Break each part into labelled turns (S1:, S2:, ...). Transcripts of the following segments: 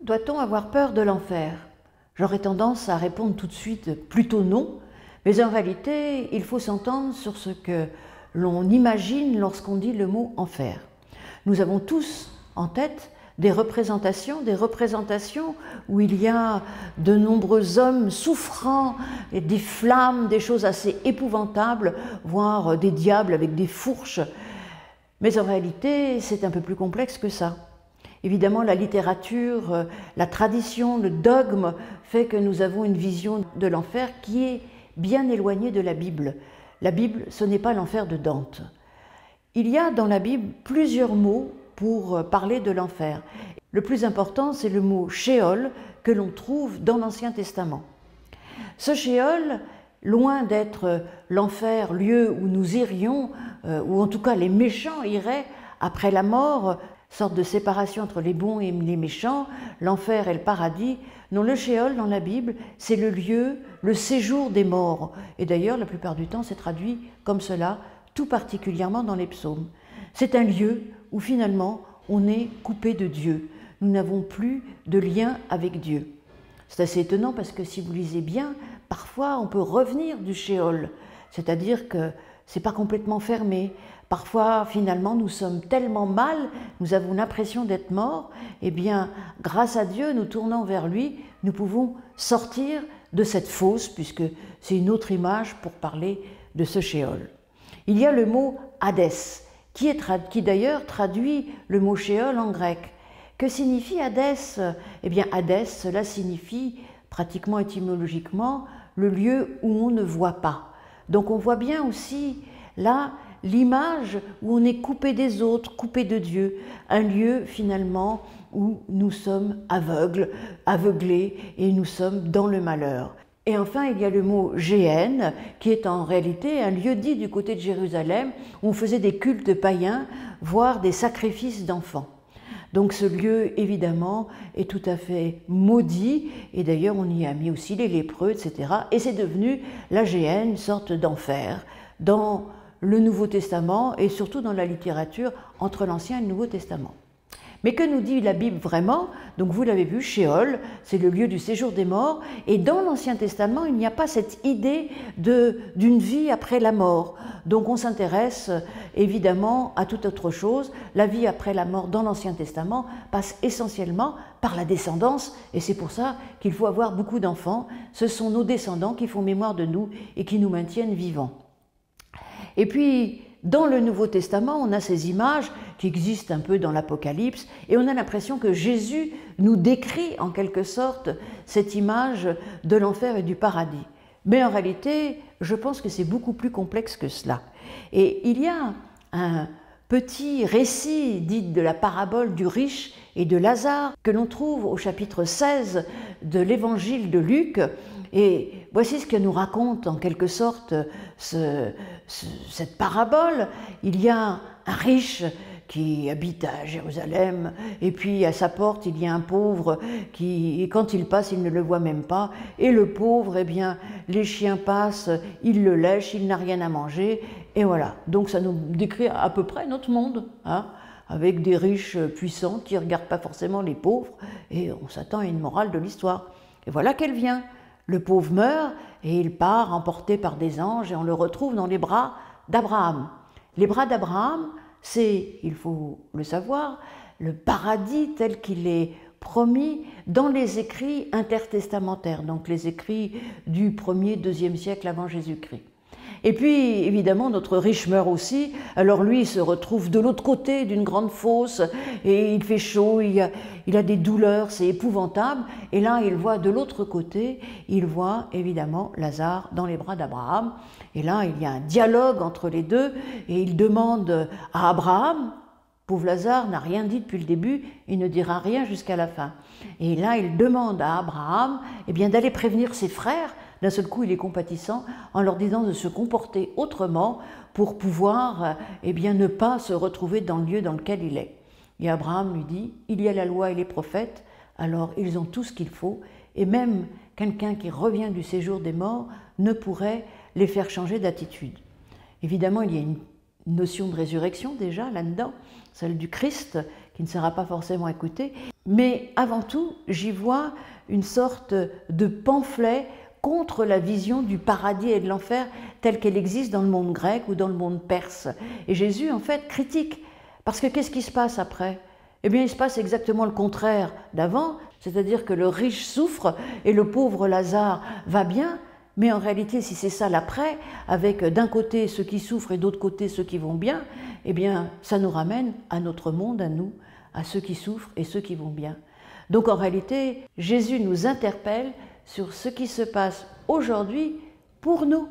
S1: Doit-on avoir peur de l'enfer? J'aurais tendance à répondre tout de suite plutôt non, mais en réalité, il faut s'entendre sur ce que l'on imagine lorsqu'on dit le mot enfer. Nous avons tous en tête des représentations où il y a de nombreux hommes souffrant, et des flammes, des choses assez épouvantables, voire des diables avec des fourches. Mais en réalité, c'est un peu plus complexe que ça. Évidemment, la littérature, la tradition, le dogme fait que nous avons une vision de l'enfer qui est bien éloignée de la Bible. La Bible, ce n'est pas l'enfer de Dante. Il y a dans la Bible plusieurs mots pour parler de l'enfer. Le plus important, c'est le mot Sheol que l'on trouve dans l'Ancien Testament. Ce Sheol, loin d'être l'enfer, lieu où nous irions, ou en tout cas les méchants iraient après la mort, sorte de séparation entre les bons et les méchants, l'enfer et le paradis. Non, le Sheol dans la Bible, c'est le lieu, le séjour des morts. Et d'ailleurs, la plupart du temps, c'est traduit comme cela, tout particulièrement dans les psaumes. C'est un lieu où finalement, on est coupé de Dieu. Nous n'avons plus de lien avec Dieu. C'est assez étonnant parce que si vous lisez bien, parfois on peut revenir du Sheol, c'est-à-dire que c'est pas complètement fermé. Parfois, finalement, nous sommes tellement mal, nous avons l'impression d'être morts, eh bien, grâce à Dieu, nous tournant vers lui, nous pouvons sortir de cette fosse, puisque c'est une autre image pour parler de ce Sheol. Il y a le mot Hadès, qui d'ailleurs traduit le mot Sheol en grec. Que signifie Hadès? Eh bien, Hadès, cela signifie, pratiquement étymologiquement, le lieu où on ne voit pas. Donc on voit bien aussi, là, l'image où on est coupé des autres, coupé de Dieu, un lieu finalement où nous sommes aveugles, aveuglés et nous sommes dans le malheur. Et enfin, il y a le mot Géhenne, qui est en réalité un lieu dit du côté de Jérusalem, où on faisait des cultes païens, voire des sacrifices d'enfants. Donc ce lieu, évidemment, est tout à fait maudit, et d'ailleurs on y a mis aussi les lépreux, etc. Et c'est devenu la Géhenne, une sorte d'enfer, dans le Nouveau Testament et surtout dans la littérature entre l'Ancien et le Nouveau Testament. Mais que nous dit la Bible vraiment? Donc vous l'avez vu, Sheol, c'est le lieu du séjour des morts, et dans l'Ancien Testament, il n'y a pas cette idée d'une vie après la mort. Donc on s'intéresse évidemment à toute autre chose. La vie après la mort dans l'Ancien Testament passe essentiellement par la descendance, et c'est pour ça qu'il faut avoir beaucoup d'enfants. Ce sont nos descendants qui font mémoire de nous et qui nous maintiennent vivants. Et puis, dans le Nouveau Testament, on a ces images qui existent un peu dans l'Apocalypse, et on a l'impression que Jésus nous décrit en quelque sorte cette image de l'enfer et du paradis. Mais en réalité, je pense que c'est beaucoup plus complexe que cela. Et il y a un petit récit dit de la parabole du riche et de Lazare que l'on trouve au chapitre 16 de l'évangile de Luc. Et voici ce que nous raconte en quelque sorte cette parabole. Il y a un riche qui habite à Jérusalem, et puis à sa porte il y a un pauvre qui, et quand il passe, il ne le voit même pas, et le pauvre, eh bien, les chiens passent, il le lèche, il n'a rien à manger, et voilà. Donc ça nous décrit à peu près notre monde, hein, avec des riches puissants qui ne regardent pas forcément les pauvres, et on s'attend à une morale de l'histoire. Et voilà qu'elle vient. Le pauvre meurt, et il part emporté par des anges, et on le retrouve dans les bras d'Abraham. Les bras d'Abraham, c'est, il faut le savoir, le paradis tel qu'il est promis dans les écrits intertestamentaires, donc les écrits du 1er, 2e siècle avant Jésus-Christ. Et puis, évidemment, notre riche meurt aussi. Alors lui, il se retrouve de l'autre côté d'une grande fosse, et il fait chaud, il a des douleurs, c'est épouvantable. Et là, il voit de l'autre côté, il voit évidemment Lazare dans les bras d'Abraham. Et là, il y a un dialogue entre les deux, et il demande à Abraham, pauvre Lazare n'a rien dit depuis le début, il ne dira rien jusqu'à la fin. Et là, il demande à Abraham eh bien, d'aller prévenir ses frères. D'un seul coup, il est compatissant en leur disant de se comporter autrement pour pouvoir eh bien, ne pas se retrouver dans le lieu dans lequel il est. Et Abraham lui dit, il y a la loi et les prophètes, alors ils ont tout ce qu'il faut, et même quelqu'un qui revient du séjour des morts ne pourrait les faire changer d'attitude. Évidemment, il y a une notion de résurrection déjà là-dedans, celle du Christ qui ne sera pas forcément écouté, mais avant tout, j'y vois une sorte de pamphlet contre la vision du paradis et de l'enfer telle qu'elle existe dans le monde grec ou dans le monde perse. Et Jésus, en fait, critique. Parce que qu'est-ce qui se passe après? Eh bien, il se passe exactement le contraire d'avant, c'est-à-dire que le riche souffre et le pauvre Lazare va bien, mais en réalité, si c'est ça l'après, avec d'un côté ceux qui souffrent et d'autre côté ceux qui vont bien, eh bien, ça nous ramène à notre monde, à nous, à ceux qui souffrent et ceux qui vont bien. Donc en réalité, Jésus nous interpelle sur ce qui se passe aujourd'hui pour nous.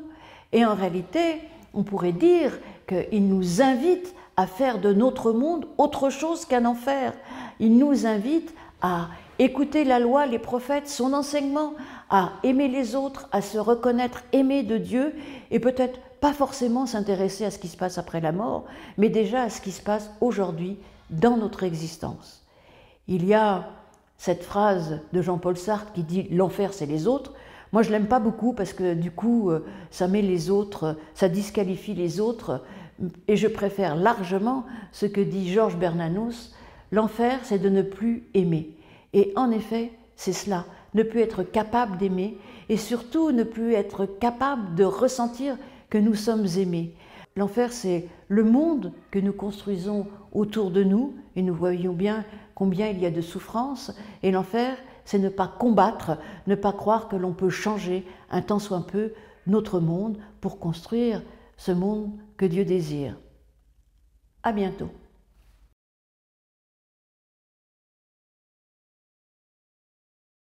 S1: Et en réalité, on pourrait dire qu'il nous invite à faire de notre monde autre chose qu'un enfer. Il nous invite à écouter la loi, les prophètes, son enseignement, à aimer les autres, à se reconnaître aimé de Dieu et peut-être pas forcément s'intéresser à ce qui se passe après la mort, mais déjà à ce qui se passe aujourd'hui dans notre existence. Il y a cette phrase de Jean-Paul Sartre qui dit « l'enfer c'est les autres ». Moi je l'aime pas beaucoup parce que du coup ça met les autres, ça disqualifie les autres et je préfère largement ce que dit Georges Bernanos, l'enfer c'est de ne plus aimer. Et en effet c'est cela, ne plus être capable d'aimer et surtout ne plus être capable de ressentir que nous sommes aimés. L'enfer c'est le monde que nous construisons autour de nous et nous voyons bien combien il y a de souffrances et l'enfer c'est ne pas combattre, ne pas croire que l'on peut changer un tant soit peu notre monde pour construire ce monde que Dieu désire. À bientôt.